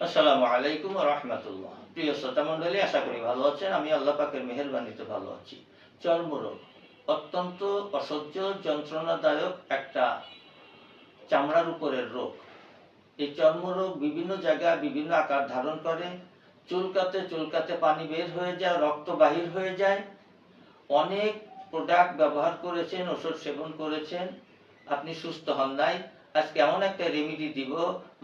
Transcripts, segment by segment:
আসসালামু আলাইকুম ওয়া রাহমাতুল্লাহ। প্রিয় শ্রোতা মণ্ডলী, আশা করি ভালো আছেন। আমি আল্লাহ পাকের মেহেরবানিতে ভালো আছি। চর্মরোগ অত্যন্ত অসহ্য যন্ত্রণাদায়ক একটা চামড়ার উপরের রোগ। এই চর্মরোগ বিভিন্ন জায়গায় বিভিন্ন আকার ধারণ করে। চুলকাতে চুলকাতে পানি বের হয়ে যায়, রক্ত বাহির হয়ে যায়। অনেক প্রোডাক্ট ব্যবহার করেছেন, ওষুধ সেবন করেছেন, আপনি সুস্থ হন নাই। আজকে এমন একটা রেমেডি দিব,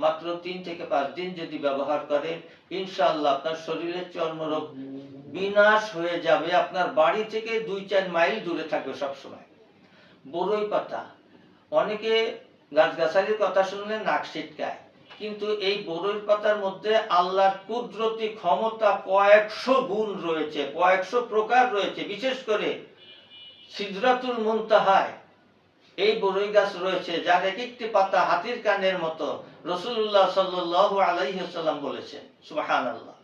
মাত্র 3 থেকে 5 দিন যদি ব্যবহার করেন, ইনশাআল্লাহ আপনার শরীরের চর্মরোগ বিনাশ হয়ে যাবে। আপনার বাড়ি থেকে 2-4 মাইল দূরে থাকবে সবসময়। বড়ই পাতা, অনেকে গাছগাছালির কথা শুনলে নাক ছিটকায়, কিন্তু এই বড়ই পাতার মধ্যে আল্লাহর কুদরতি ক্ষমতা কয়েকশো গুণ রয়েছে, কয়েকশো প্রকার রয়েছে। বিশেষ করে সিদরাতুল মুনতাহায় এই বড়ই গাছ রয়েছে, যার এক একটি পাতা হাতির কানের মতো। রাসূলুল্লাহ সাল্লাল্লাহু আলাইহি ওয়াসাল্লাম বলেছেন, সুবহানাল্লাহ।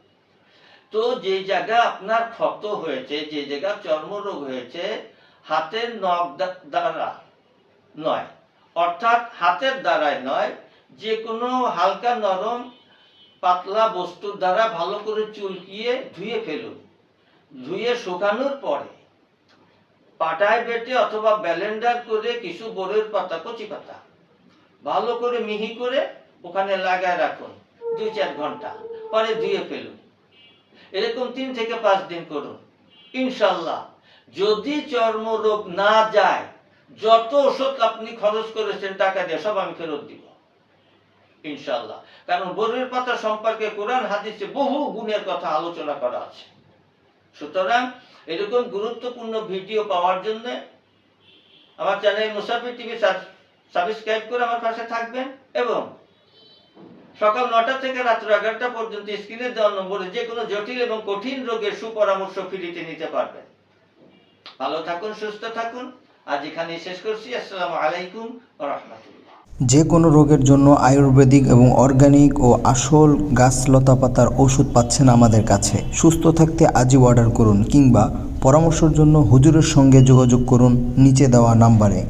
তো যে জায়গা আপনার ক্ষত হয়েছে, যে জায়গা চর্মরোগ হয়েছে, হাতের নখ দ্বারা নয়, অর্থাৎ হাতের দ্বারায় নয়, যে কোনো হালকা নরম পাতলা বস্তুর দ্বারা ভালো করে চুলকিয়ে ধুয়ে ফেলুন। ধুয়ে শুকানোর পরে পাটায় বেটে অথবা ব্লেন্ডার করে কিছু বড়ইয়ের পাতা, কচি পাতা ভালো করে মিহি করে ওখানে লাগায় রাখুন 2-4 ঘন্টা, পরে ধুয়ে ফেলুন। এরকম 3 থেকে 5 দিন করুন। ইনশাআল্লাহ যদি চর্মরোগ না যায়, যত ওষুধ আপনি খরচ করেছেন টাকা দিয়ে, সব আমি ফেরত দিব ইনশাআল্লাহ। কারণ বড়ইয়ের পাতা সম্পর্কে কোরআন হাদিসে বহু গুণের কথা আলোচনা করা আছে। সুতরাং এরকম গুরুত্বপূর্ণ ভিডিও পাওয়ার জন্য আমার চ্যানেল মুসাফির টিভি সাবস্ক্রাইব করে আমার পাশে থাকবেন, এবং সকাল 9টা থেকে রাত্র 11টা পর্যন্ত স্ক্রিনে দেওয়া নম্বরে যে কোনো জটিল এবং কঠিন রোগের সুপরামর্শ ফ্রিতে নিতে পারবেন। ভালো থাকুন, সুস্থ থাকুন। আজ এখানেই শেষ করছি। আসসালামু আলাইকুম ওয়া রাহমাতুল্লাহ। যে কোনো রোগের জন্য আয়ুর্বেদিক এবং অর্গানিক ও আসল গাছ লতা পাতার ওষুধ পাচ্ছেন আমাদের কাছে। সুস্থ থাকতে আজই অর্ডার করুন, কিংবা পরামর্শের জন্য হুজুরের সঙ্গে যোগাযোগ করুন নিচে দেওয়া নাম্বারে।